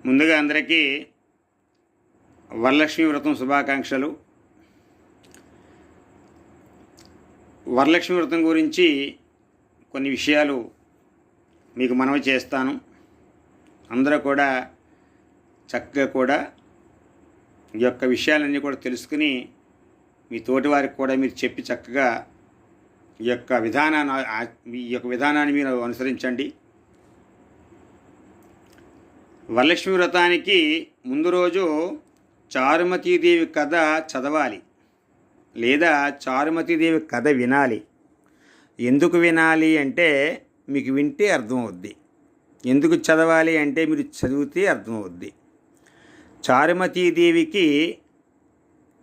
ముందుగా అందరికీ వరలక్ష్మి వ్రతం శుభాకాంక్షలు. వరలక్ష్మి వ్రతం గురించి కొన్ని విషయాలు మీకు మనవి చేస్తాను. అందరూ కూడా చక్కగా ఈ యొక్క విషయాలన్నీ కూడా తెలుసుకుని మీ తోటి వారికి కూడా మీరు చెప్పి చక్కగా ఈ యొక్క విధానాన్ని మీరు అనుసరించండి. వరలక్ష్మి వ్రతానికి ముందు రోజు చారుమతీదేవి కథ చదవాలి లేదా చారుమతీదేవి కథ వినాలి. ఎందుకు వినాలి అంటే మీకు వింటే అర్థమవుద్ది. ఎందుకు చదవాలి అంటే మీరు చదివితే అర్థమవుద్ది. చారుమతీదేవికి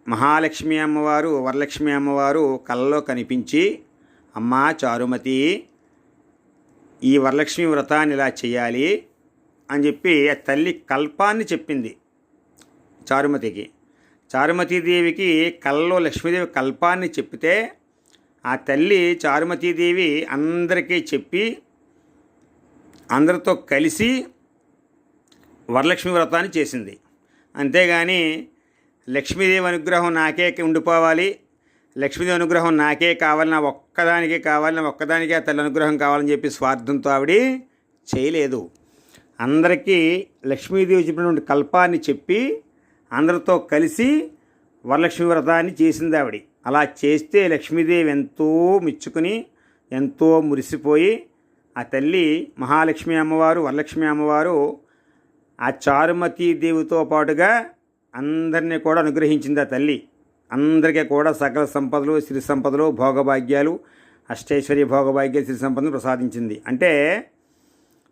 మహాలక్ష్మి అమ్మవారు వరలక్ష్మి అమ్మవారు కళ్ళలో కనిపించి, అమ్మా చారుమతి, ఈ వరలక్ష్మి వ్రతాన్ని ఇలా చేయాలి అని చెప్పి ఆ తల్లి కల్పాన్ని చెప్పింది చారుమతికి. చారుమతీదేవికి కళ్ళలో లక్ష్మీదేవి కల్పాన్ని చెప్పితే ఆ తల్లి చారుమతీదేవి అందరికీ చెప్పి అందరితో కలిసి వరలక్ష్మి వ్రతాన్ని చేసింది. అంతేగాని లక్ష్మీదేవి అనుగ్రహం నాకే ఉండిపోవాలి, లక్ష్మీదేవి అనుగ్రహం నాకే కావాలి, నా ఒక్కదానికే కావాలి, నా ఒక్కదానికే ఆ తల్లి అనుగ్రహం కావాలని చెప్పి స్వార్థంతో ఆవిడ చేయలేదు. అందరికీ లక్ష్మీదేవి చెప్పినటువంటి కల్పాన్ని చెప్పి అందరితో కలిసి వరలక్ష్మి వ్రతాన్ని చేసింది ఆవిడ. అలా చేస్తే లక్ష్మీదేవి ఎంతో మెచ్చుకుని ఎంతో మురిసిపోయి ఆ తల్లి మహాలక్ష్మి అమ్మవారు వరలక్ష్మి అమ్మవారు ఆ చారుమతీదేవితో పాటుగా అందరినీ కూడా అనుగ్రహించింది. ఆ తల్లి అందరికీ కూడా సకల సంపదలు, సిరి సంపదలు, భోగభాగ్యాలు, అష్టైశ్వర్య భోగభాగ్యాలు, సిరి సంపదలు ప్రసాదించింది. అంటే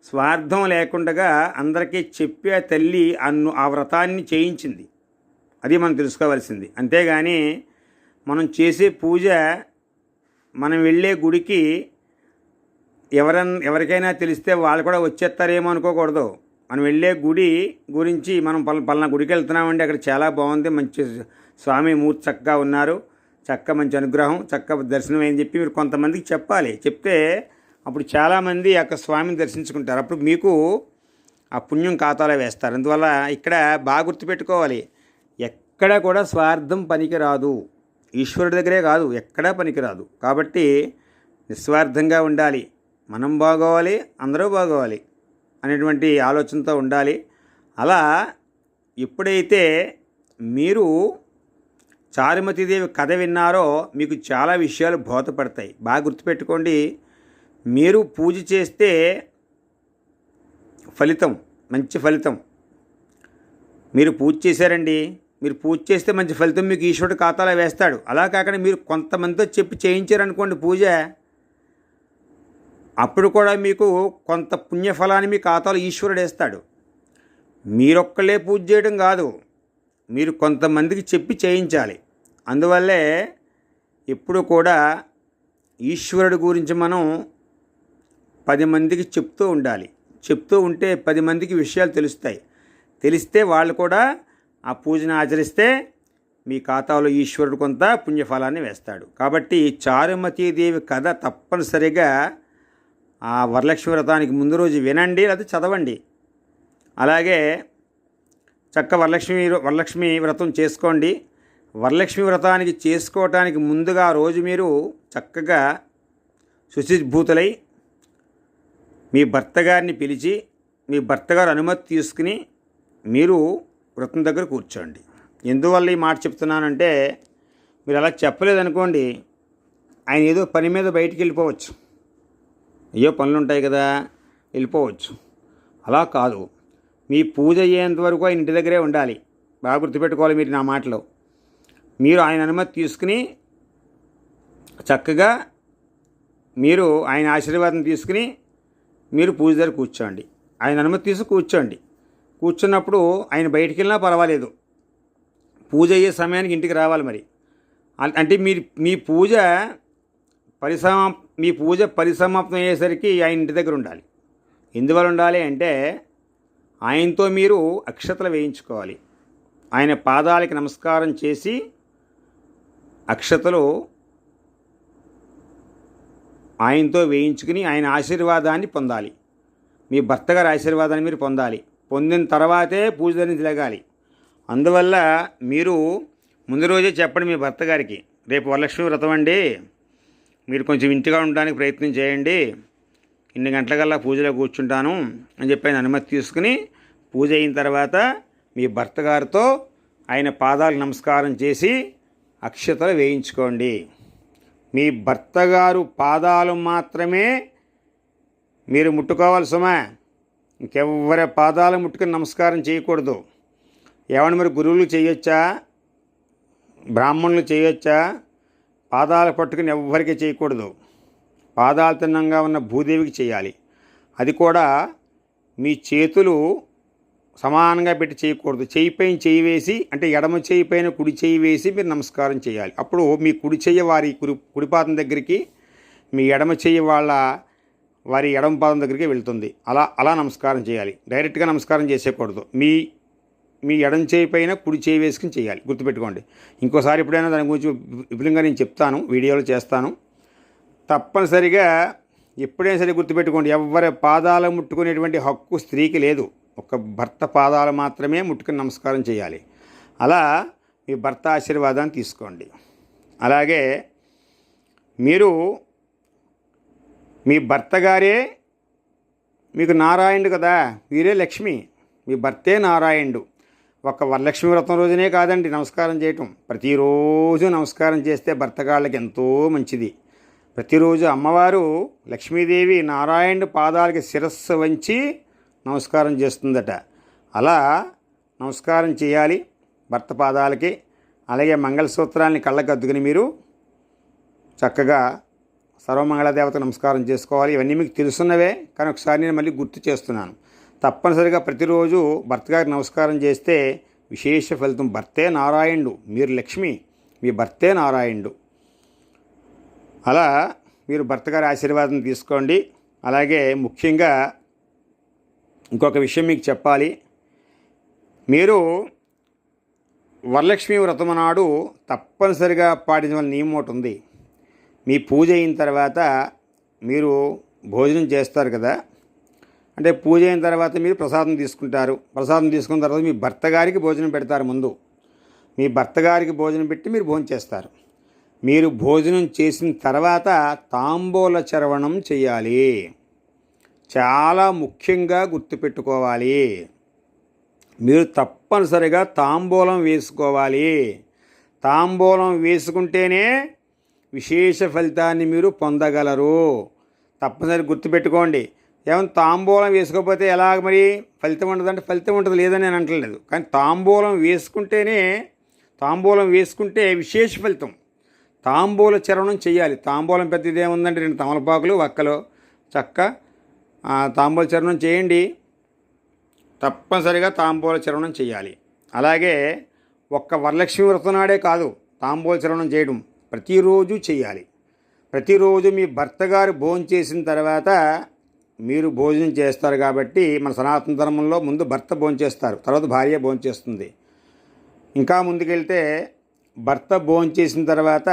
స్వార్థం లేకుండా అందరికీ చెప్పి ఆ తల్లి ఆ వ్రతాన్ని చేయించింది. అది మనం తెలుసుకోవాల్సింది. అంతేగాని మనం చేసే పూజ, మనం వెళ్ళే గుడికి ఎవరికైనా తెలిస్తే వాళ్ళు కూడా వచ్చేస్తారేమో అనుకోకూడదు. మనం వెళ్ళే గుడి గురించి మనం పలానా గుడికి వెళ్తున్నామండి, అక్కడ చాలా బాగుంది, మంచి స్వామి మూర్తి చక్కగా ఉన్నారు, మంచి అనుగ్రహం, దర్శనం అని చెప్పి మీరు కొంతమందికి చెప్పాలి. చెప్తే అప్పుడు చాలామంది ఆ యొక్క స్వామిని దర్శించుకుంటారు. అప్పుడు మీకు ఆ పుణ్యం ఖాతాలో వేస్తారు. అందువల్ల ఇక్కడ బాగా గుర్తుపెట్టుకోవాలి, ఎక్కడ కూడా స్వార్థం పనికిరాదు. ఈశ్వరుడి దగ్గరే కాదు, ఎక్కడా పనికిరాదు. కాబట్టి నిస్వార్థంగా ఉండాలి. మనం బాగోవాలి, అందరూ బాగోవాలి అనేటువంటి ఆలోచనతో ఉండాలి. అలా ఎప్పుడైతే మీరు చారుమతీదేవి కథ విన్నారో మీకు చాలా విషయాలు బోధపడతాయి. బాగా గుర్తుపెట్టుకోండి. మీరు పూజ చేస్తే ఫలితం, మంచి ఫలితం. మీరు పూజ చేశారండి, మీరు పూజ చేస్తే మంచి ఫలితం మీకు ఈశ్వరుడు ఖాతాలో వేస్తాడు. అలా కాకుండా మీరు కొంతమందితో చెప్పి చేయించారనుకోండి పూజ, అప్పుడు కూడా మీకు కొంత పుణ్యఫలాన్ని మీ ఖాతాలో ఈశ్వరుడు వేస్తాడు. మీరొక్కలే పూజ చేయడం కాదు, మీరు కొంతమందికి చెప్పి చేయించాలి. అందువల్లే ఎప్పుడు కూడా ఈశ్వరుడు గురించి మనం 10 మందికి చెప్తూ ఉండాలి. చెప్తూ ఉంటే 10 మందికి విషయాలు తెలుస్తాయి. తెలిస్తే వాళ్ళు కూడా ఆ పూజను ఆచరిస్తే మీ ఖాతాలో ఈశ్వరుడు కొంత పుణ్యఫలాన్ని వేస్తాడు. కాబట్టి చారుమతీదేవి కథ తప్పనిసరిగా ఆ వరలక్ష్మి వ్రతానికి ముందు రోజు వినండి, లేదా చదవండి. అలాగే వరలక్ష్మి వ్రతం చేసుకోండి. వరలక్ష్మి వ్రతానికి చేసుకోవటానికి ముందుగా రోజు మీరు చక్కగా శుచిభూతులై మీ భర్త గారిని పిలిచి మీ భర్త గారు అనుమతి తీసుకుని మీరు వ్రతం దగ్గర కూర్చోండి. ఎందువల్ల ఈ మాట చెప్తున్నానంటే, మీరు అలా చెప్పలేదనుకోండి, ఆయన ఏదో పని మీద బయటికి వెళ్ళిపోవచ్చు, అయ్యో పనులు ఉంటాయి కదా వెళ్ళిపోవచ్చు. అలా కాదు, మీ పూజ అయ్యేంత వరకు ఆయన ఇంటి దగ్గరే ఉండాలి. బాగా గుర్తుపెట్టుకోవాలి మీరు నా మాటలో. మీరు ఆయన అనుమతి తీసుకుని చక్కగా మీరు ఆయన ఆశీర్వాదం తీసుకుని మీరు పూజ దగ్గర కూర్చోండి. ఆయన అనుమతి తీసుకు కూర్చోండి. కూర్చున్నప్పుడు ఆయన బయటికి వెళ్ళినా పర్వాలేదు, పూజ అయ్యే సమయానికి ఇంటికి రావాలి. మరి అంటే మీ పూజ పరిసమాప్తం అయ్యేసరికి ఆయన ఇంటి దగ్గర ఉండాలి. ఎందువల్ల ఉండాలి అంటే, ఆయనతో మీరు అక్షతలు వేయించుకోవాలి. ఆయన పాదాలకి నమస్కారం చేసి అక్షతలు ఆయనతో వేయించుకుని ఆయన ఆశీర్వాదాన్ని పొందాలి. మీ భర్త గారి ఆశీర్వాదాన్ని మీరు పొందాలి. పొందిన తర్వాతే పూజ ధరించి లెగాలి. అందువల్ల మీరు ముందు రోజే చెప్పండి మీ భర్త గారికి, రేపు వరలక్ష్మి వ్రతం అండి, మీరు కొంచెం ఇంటిగా ఉండడానికి ప్రయత్నం చేయండి, ఇన్ని గంటలకల్లా పూజలో కూర్చుంటాను అని చెప్పి ఆయన అనుమతి తీసుకుని పూజ అయిన తర్వాత మీ భర్త గారితో ఆయన పాదాలకు నమస్కారం చేసి అక్షతలు వేయించుకోండి. మీ భర్త గారు పాదాలు మాత్రమే మీరు ముట్టుకోవాలి సుమా, ఇంకెవ్వరి పాదాలు ముట్టుకుని నమస్కారం చేయకూడదు. ఏమన్నా మరి గురువులు చేయొచ్చా, బ్రాహ్మణులు చేయొచ్చా? పాదాలు పట్టుకుని ఎవ్వరికీ చేయకూడదు. పాదాలు తిన్నంగా ఉన్న భూదేవికి చేయాలి. అది కూడా మీ చేతులు సమానంగా పెట్టి చేయకూడదు. చేయి పైన చేయి వేసి, అంటే ఎడమ చేయి పైన కుడి చేయి వేసి మీరు నమస్కారం చేయాలి. అప్పుడు మీ కుడి చెయ్యి వారి కుడిపాదం దగ్గరికి, మీ ఎడమ చెయ్యి వారి ఎడమ పాదం దగ్గరికి వెళ్తుంది. అలా నమస్కారం చేయాలి. డైరెక్ట్గా నమస్కారం చేసేయకూడదు. మీ ఎడమ చేయి పైన కుడి చేయి వేసుకుని చేయాలి. గుర్తుపెట్టుకోండి. ఇంకోసారి ఎప్పుడైనా దాని గురించి విపులంగా నేను చెప్తాను, వీడియోలో చేస్తాను. తప్పనిసరిగా ఎప్పుడైనా సరే గుర్తుపెట్టుకోండి, ఎవరి పాదాలు ముట్టుకునేటువంటి హక్కు స్త్రీకి లేదు. ఒక భర్త పాదాలు మాత్రమే ముట్టుకుని నమస్కారం చేయాలి. అలా మీ భర్త ఆశీర్వాదాన్ని తీసుకోండి. అలాగే మీరు మీ భర్త గారే మీకు నారాయణుడు కదా, వీరే లక్ష్మి, మీ భర్తే నారాయణుడు. ఒక వరలక్ష్మి వ్రతం రోజునే కాదండి నమస్కారం చేయటం, ప్రతిరోజు నమస్కారం చేస్తే భర్త గాళ్ళకి ఎంతో మంచిది. ప్రతిరోజు అమ్మవారు లక్ష్మీదేవి నారాయణుడి పాదాలకి శిరస్సు వంచి నమస్కారం చేస్తుందట. అలా నమస్కారం చేయాలి భర్త పాదాలకి. అలాగే మంగళసూత్రాన్ని కళ్ళకు అద్దుకుని మీరు చక్కగా సర్వమంగళ దేవత నమస్కారం చేసుకోవాలి. ఇవన్నీ మీకు తెలుసున్నవే, కానీ ఒకసారి నేను మళ్ళీ గుర్తు చేస్తున్నాను. తప్పనిసరిగా ప్రతిరోజు భర్త గారికి నమస్కారం చేస్తే విశేష ఫలితం. భర్తే నారాయణుడు, మీరు లక్ష్మి, మీ భర్తే నారాయణుడు. అలా మీరు భర్త గారి ఆశీర్వాదం తీసుకోండి. అలాగే ముఖ్యంగా ఇంకొక విషయం మీకు చెప్పాలి. మీరు వరలక్ష్మి వ్రతం నాడు తప్పనిసరిగా పాటించవలసిన నియమం ఒకటి ఉంది. మీ పూజ అయిన తర్వాత మీరు భోజనం చేస్తారు కదా, అంటే పూజ అయిన తర్వాత మీరు ప్రసాదం తీసుకుంటారు. ప్రసాదం తీసుకున్న తర్వాత మీ భర్త గారికి భోజనం పెడతారు. ముందు మీ భర్త గారికి భోజనం పెట్టి మీరు భోజనం చేస్తారు. మీరు భోజనం చేసిన తర్వాత తాంబూల చరవణం చేయాలి. చాలా ముఖ్యంగా గుర్తుపెట్టుకోవాలి. మీరు తప్పనిసరిగా తాంబూలం వేసుకోవాలి. తాంబూలం వేసుకుంటేనే విశేష ఫలితాన్ని మీరు పొందగలరు. తప్పనిసరి గుర్తుపెట్టుకోండి. ఏమైనా తాంబూలం వేసుకోకపోతే ఎలాగ మరి ఫలితం ఉండదంటే ఫలితం ఉంటుంది లేదని నేను అంటలేదు. కానీ తాంబూలం వేసుకుంటే విశేష ఫలితం. తాంబూల చరణం చేయాలి. తాంబూలం పెద్దదేముందంటే 2 తమలపాకులు వక్కలు చక్క తాంబూల చరణం చేయండి. తప్పనిసరిగా తాంబూల చరణం చేయాలి. అలాగే ఒక్క వరలక్ష్మి వ్రతం నాడే కాదు తాంబూల చరణం చేయడం, ప్రతిరోజు చేయాలి. ప్రతిరోజు మీ భర్త గారు భోజనం చేసిన తర్వాత మీరు భోజనం చేస్తారు. కాబట్టి మన సనాతన ధర్మంలో ముందు భర్త భోజనం చేస్తారు, తర్వాత భార్య భోజనం చేస్తుంది. ఇంకా ముందుకెళ్తే భర్త భోజనం చేసిన తర్వాత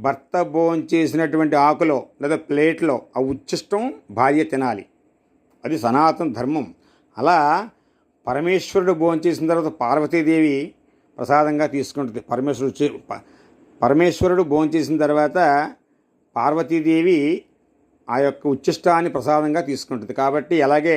భర్త భోజనం చేసినటువంటి ఆకులో లేదా ప్లేట్లో ఆ ఉచ్ఛిష్టం భార్య తినాలి. అది సనాతన ధర్మం. అలా పరమేశ్వరుడు భోజనం చేసిన తర్వాత పార్వతీదేవి ప్రసాదంగా తీసుకుంటుంది. పరమేశ్వరుడు భోజనం చేసిన తర్వాత పార్వతీదేవి ఆ యొక్క ఉచ్ఛిష్టాన్ని ప్రసాదంగా తీసుకుంటుంది. కాబట్టి అలాగే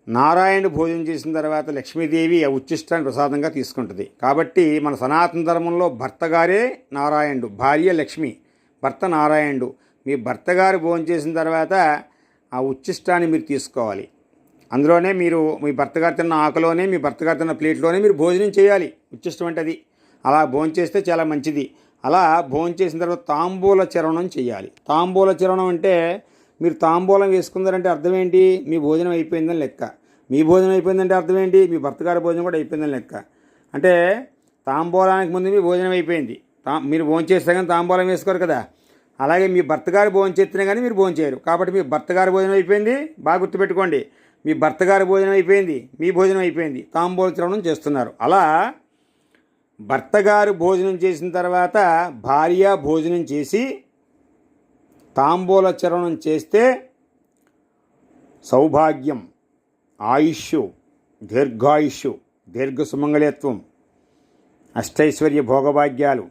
నారాయణుడు భోజనం చేసిన తర్వాత లక్ష్మీదేవి ఆ ఉచ్ఛిష్టాన్ని ప్రసాదంగా తీసుకుంటుంది. కాబట్టి మన సనాతన ధర్మంలో భర్త గారే నారాయణుడు, భార్య లక్ష్మి, భర్త నారాయణుడు. మీ భర్త గారు భోజనం చేసిన తర్వాత ఆ ఉచ్ఛిష్టాన్ని మీరు తీసుకోవాలి. అందులోనే మీరు మీ భర్త గారు తిన్న ఆకులోనే, మీ భర్త గారు తిన్న ప్లేట్లోనే మీరు భోజనం చేయాలి. ఉచ్ఛిష్టం అంటే అది. అలా భోజనం చేస్తే చాలా మంచిది. అలా భోజనం చేసిన తర్వాత తాంబూల చరణం చేయాలి. తాంబూల చరణం అంటే మీరు తాంబూలం వేసుకున్నారంటే అర్థం ఏంటి? మీ భోజనం అయిపోయిందని లెక్క. మీ భోజనం అయిపోయిందంటే అర్థం ఏంటి? మీ భర్త గారి భోజనం కూడా అయిపోయిందని లెక్క. అంటే తాంబూలానికి ముందు మీ భోజనం అయిపోయింది. మీరు భోజనం చేస్తే కానీ తాంబూలం వేసుకోరు కదా. అలాగే మీ భర్త గారు భోజనం చేస్తేనే కానీ మీరు భోజనం చేయరు. కాబట్టి మీ భర్త గారి భోజనం అయిపోయింది, బాగా గుర్తుపెట్టుకోండి. మీ భర్త గారి భోజనం అయిపోయింది, మీ భోజనం అయిపోయింది, తాంబూల చరణం చేస్తున్నారు. అలా భర్త గారు భోజనం చేసిన తర్వాత భార్య భోజనం చేసి తాంబూల చరణం చేస్తే సౌభాగ్యం, ఆయుష్, దీర్ఘాయుష్యు, దీర్ఘ సుమంగళత్వం, అష్టైశ్వర్య భోగభాగ్యాలు,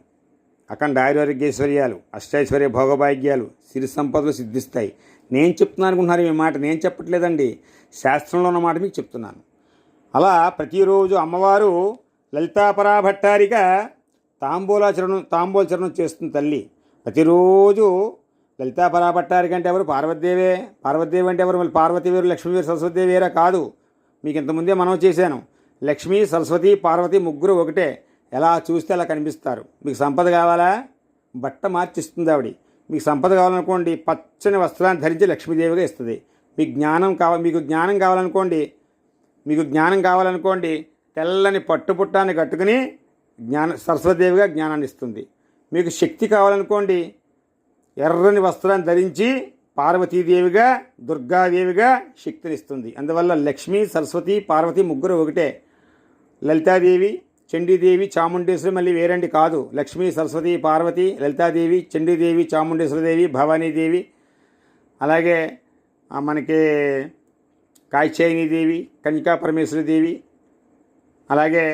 అఖండ ఆయురారోగ్యైశ్వర్యాలు, అష్టైశ్వర్య భోగభాగ్యాలు, సిరి సంపదలు సిద్ధిస్తాయి. నేను చెప్తున్నాను అనుకుంటున్నారు ఈ మాట, నేను చెప్పట్లేదండి, శాస్త్రంలో ఉన్న మాట మీకు చెప్తున్నాను. అలా ప్రతిరోజు అమ్మవారు లలితాపరా భట్టారిక తాంబూలచరణం చేస్తుంది తల్లి. ప్రతిరోజు లలితాపరా భట్టారిక అంటే ఎవరు? పార్వతీదేవే. పార్వతీదేవి అంటే ఎవరు? మళ్ళీ పార్వతీ వేరు, లక్ష్మీ వేరు, సరస్వతి వేరే కాదు. మీకు ఇంతకుముందే మనం చేశాను. లక్ష్మీ, సరస్వతి, పార్వతి ముగ్గురు ఒకటే. ఎలా చూస్తే అలా కనిపిస్తారు. మీకు సంపద కావాలా? బట్ట మార్చిస్తుంది ఆవిడ. మీకు సంపద కావాలనుకోండి, పచ్చని వస్త్రాన్ని ధరించి లక్ష్మీదేవిగా ఇస్తుంది. మీకు జ్ఞానం కావాలనుకోండి తెల్లని పట్టుపుట్టాన్ని కట్టుకుని సరస్వతిదేవిగా జ్ఞానాన్ని ఇస్తుంది. మీకు శక్తి కావాలనుకోండి ఎర్రని వస్త్రాన్ని ధరించి పార్వతీదేవిగా, దుర్గాదేవిగా శక్తినిస్తుంది. అందువల్ల లక్ష్మీ, సరస్వతి, పార్వతి ముగ్గురు ఒకటే. లలితాదేవి, చండీదేవి, చాముండేశ్వరి మళ్ళీ వేరండి కాదు. లక్ష్మీ, సరస్వతి, పార్వతి, లలితాదేవి, చండీదేవి, చాముండేశ్వరదేవి, భవానీదేవి, అలాగే మనకి కాత్యాయనీదేవి, కన్యకా పరమేశ్వరీదేవి, అలాగే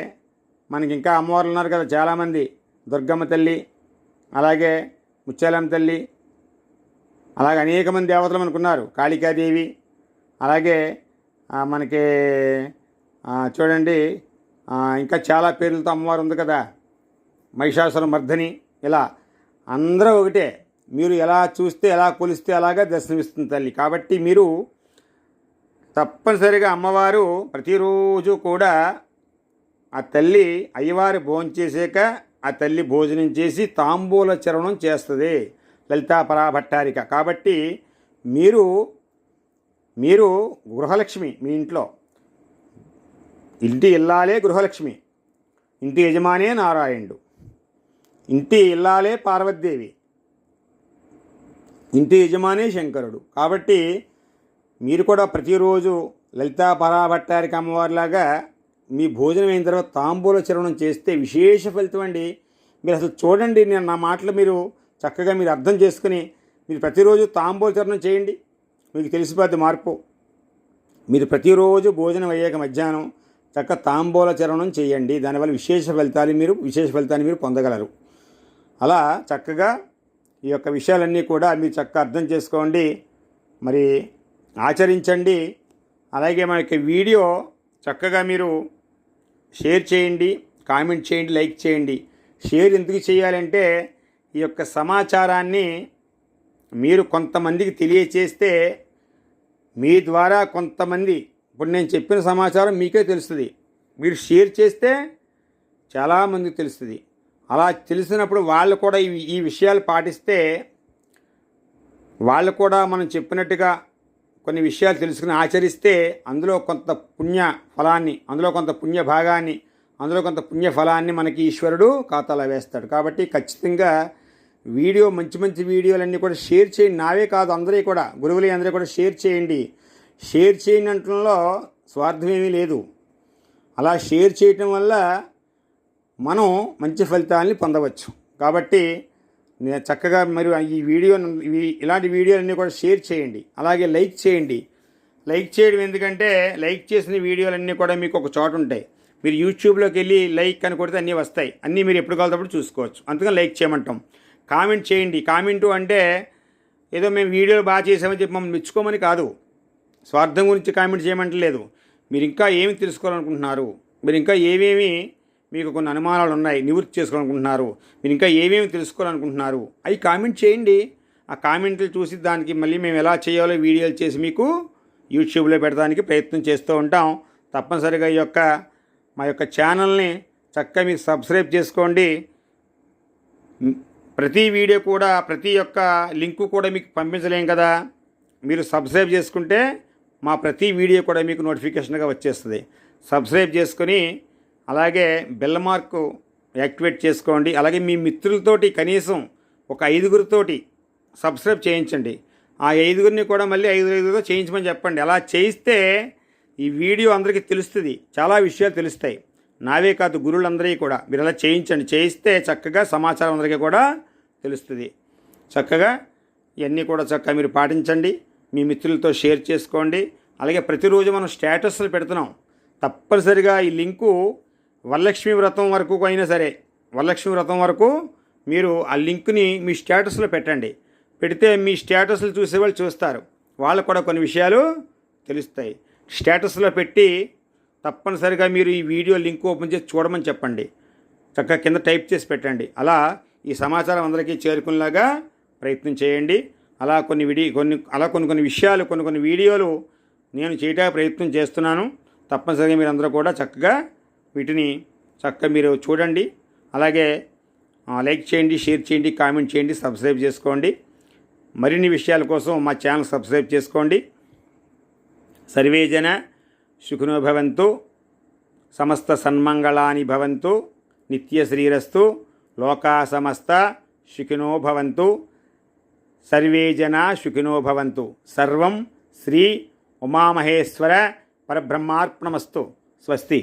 మనకి ఇంకా అమ్మవార్లు ఉన్నారు కదా చాలామంది. దుర్గమ్మ తల్లి, అలాగే ముత్యాలమ్మ తల్లి, అలాగే అనేక మంది దేవతలు మనకున్నారు. కాళికాదేవి, అలాగే మనకి చూడండి ఇంకా చాలా పేర్లతో అమ్మవారు ఉంది కదా, మహిషాసుర మర్దని. ఇలా అందరూ ఒకటే. మీరు ఎలా చూస్తే, ఎలా కొలిస్తే అలాగా దర్శనమిస్తుంది తల్లి. కాబట్టి మీరు తప్పనిసరిగా అమ్మవారు ప్రతిరోజు కూడా ఆ తల్లి అయ్యవారి భోజనం చేసాక ఆ తల్లి భోజనం చేసి తాంబూల చరణం చేస్తుంది లలితాపరా భట్టారిక. కాబట్టి మీరు గృహలక్ష్మి. మీ ఇంటి ఇల్లాలే గృహలక్ష్మి, ఇంటి యజమానే నారాయణుడు, ఇంటి ఇల్లాలే పార్వతీదేవి, ఇంటి యజమానే శంకరుడు. కాబట్టి మీరు కూడా ప్రతిరోజు లలితాపరా భట్టారిక అమ్మవారిలాగా మీ భోజనం అయిన తర్వాత తాంబూల చరణం చేస్తే విశేష ఫలితం అండి. మీరు అసలు చూడండి, నేను నా మాటలు మీరు చక్కగా మీరు అర్థం చేసుకుని మీరు ప్రతిరోజు తాంబూల చరణం చేయండి, మీకు తెలిసిపోద్ది మార్పు. మీరు ప్రతిరోజు భోజనం అయ్యాక మధ్యాహ్నం చక్కగా తాంబూల చరణం చేయండి. దానివల్ల విశేష ఫలితాన్ని మీరు పొందగలరు. అలా చక్కగా ఈ యొక్క విషయాలన్నీ కూడా మీరు చక్కగా అర్థం చేసుకోండి, మరి ఆచరించండి. అలాగే మనకి వీడియో చక్కగా మీరు షేర్ చేయండి, కామెంట్ చేయండి, లైక్ చేయండి. షేర్ ఎందుకు చేయాలంటే ఈ యొక్క సమాచారాన్ని మీరు కొంతమందికి తెలియచేస్తే మీ ద్వారా కొంతమంది, ఇప్పుడు నేను చెప్పిన సమాచారం మీకే తెలుస్తుంది, మీరు షేర్ చేస్తే చాలామందికి తెలుస్తుంది. అలా తెలిసినప్పుడు వాళ్ళు కూడా ఈ విషయాలు పాటిస్తే వాళ్ళు కూడా మనం చెప్పినట్టుగా కొన్ని విషయాలు తెలుసుకుని ఆచరిస్తే అందులో కొంత పుణ్య ఫలాన్ని, అందులో కొంత పుణ్య భాగాన్ని, అందులో కొంత పుణ్య ఫలాన్ని మనకి ఈశ్వరుడు ఖాతాలో వేస్తాడు. కాబట్టి ఖచ్చితంగా మంచి మంచి వీడియోలన్నీ కూడా షేర్ చేయండి. నావే కాదు, అందరూ కూడా, గురువులు అందరూ కూడా షేర్ చేయండి. షేర్ చేయనంటంలో స్వార్థం ఏమీ లేదు. అలా షేర్ చేయటం వల్ల మనం మంచి ఫలితాలని పొందవచ్చు. కాబట్టి నేను చక్కగా మరి ఇలాంటి వీడియోలన్నీ కూడా షేర్ చేయండి. అలాగే లైక్ చేయండి. లైక్ చేయడం ఎందుకంటే లైక్ చేసిన వీడియోలన్నీ కూడా మీకు ఒక చోట ఉంటాయి. మీరు యూట్యూబ్లోకి వెళ్ళి లైక్ అని కొడితే అన్నీ వస్తాయి, అన్నీ మీరు ఎప్పుడు కావాలప్పుడు చూసుకోవచ్చు. అందుకని లైక్ చేయమంటాం. కామెంట్ చేయండి. కామెంటు అంటే ఏదో మేము వీడియోలు బాగా చేసామని చెప్పి మమ్మల్ని మెచ్చుకోమని కాదు, స్వార్థం గురించి కామెంట్ చేయమంటలేదు. మీరు ఇంకా ఏమి తెలుసుకోవాలనుకుంటున్నారు, మీరు ఇంకా ఏమేమి మీకు కొన్ని అనుమానాలు ఉన్నాయి నివృత్తి చేసుకోవాలనుకుంటున్నారు, మీరు ఇంకా ఏమేమి తెలుసుకోవాలనుకుంటున్నారు అవి కామెంట్ చేయండి. ఆ కామెంట్లు చూసి దానికి మళ్ళీ మేము ఎలా చేయాలో వీడియోలు చేసి మీకు యూట్యూబ్లో పెట్టడానికి ప్రయత్నం చేస్తూ ఉంటాం. తప్పనిసరిగా మా యొక్క ఛానల్ని చక్కగా మీరు సబ్స్క్రైబ్ చేసుకోండి. ప్రతి వీడియో కూడా, ప్రతి ఒక్క లింకు కూడా మీకు పంపించలేం కదా. మీరు సబ్స్క్రైబ్ చేసుకుంటే మా ప్రతి వీడియో కూడా మీకు నోటిఫికేషన్గా వచ్చేస్తుంది. సబ్స్క్రైబ్ చేసుకొని అలాగే బెల్ మార్కు యాక్టివేట్ చేసుకోండి. అలాగే మీ మిత్రులతోటి కనీసం ఒక 5గురితోటి సబ్స్క్రైబ్ చేయించండి. ఆ 5గురిని కూడా మళ్ళీ 5 చేయించమని చెప్పండి. అలా చేయిస్తే ఈ వీడియో అందరికీ తెలుస్తుంది, చాలా విషయాలు తెలుస్తాయి. నావే కాదు, గురువులందరికీ కూడా మీరు అలా చేయించండి. చేయిస్తే చక్కగా సమాచారం అందరికీ కూడా తెలుస్తుంది. చక్కగా ఇవన్నీ కూడా చక్కగా మీరు పాటించండి. మీ మిత్రులతో షేర్ చేసుకోండి. అలాగే ప్రతిరోజు మనం స్టేటస్లు పెడుతున్నాం. తప్పనిసరిగా ఈ లింకు వరలక్ష్మి వ్రతం వరకు అయినా సరే, వరలక్ష్మి వ్రతం వరకు మీరు ఆ లింక్ని మీ స్టేటస్లో పెట్టండి. పెడితే మీ స్టేటస్లు చూసేవాళ్ళు చూస్తారు, వాళ్ళకు కూడా కొన్ని విషయాలు తెలుస్తాయి. స్టేటస్లో పెట్టి తప్పనిసరిగా మీరు ఈ వీడియో లింక్ ఓపెన్ చేసి చూడమని చెప్పండి. చక్కగా కింద టైప్ చేసి పెట్టండి. అలా ఈ సమాచారం అందరికీ చేరుకునేలాగా ప్రయత్నం చేయండి. అలా కొన్ని విషయాలు, కొన్ని వీడియోలు నేను చేయడానికి ప్రయత్నం చేస్తున్నాను. తప్పనిసరిగా మీరు అందరూ కూడా చక్కగా వీటిని మీరు చూడండి. అలాగే లైక్ చేయండి, షేర్ చేయండి, కామెంట్ చేయండి, సబ్స్క్రైబ్ చేసుకోండి. మరిన్ని విషయాల కోసం మా ఛానల్ సబ్స్క్రైబ్ చేసుకోండి. సర్వే జన సుఖినో భవంతు, సమస్త సన్మంగళాని భవంతు, నిత్య శ్రీరస్తు, లోకా సమస్త సుఖినో భవంతు, సర్వే జనా సుఖినో భవంతు. సర్వం శ్రీ ఉమామహేశ్వర పరబ్రహ్మార్పణమస్తు. స్వస్తి.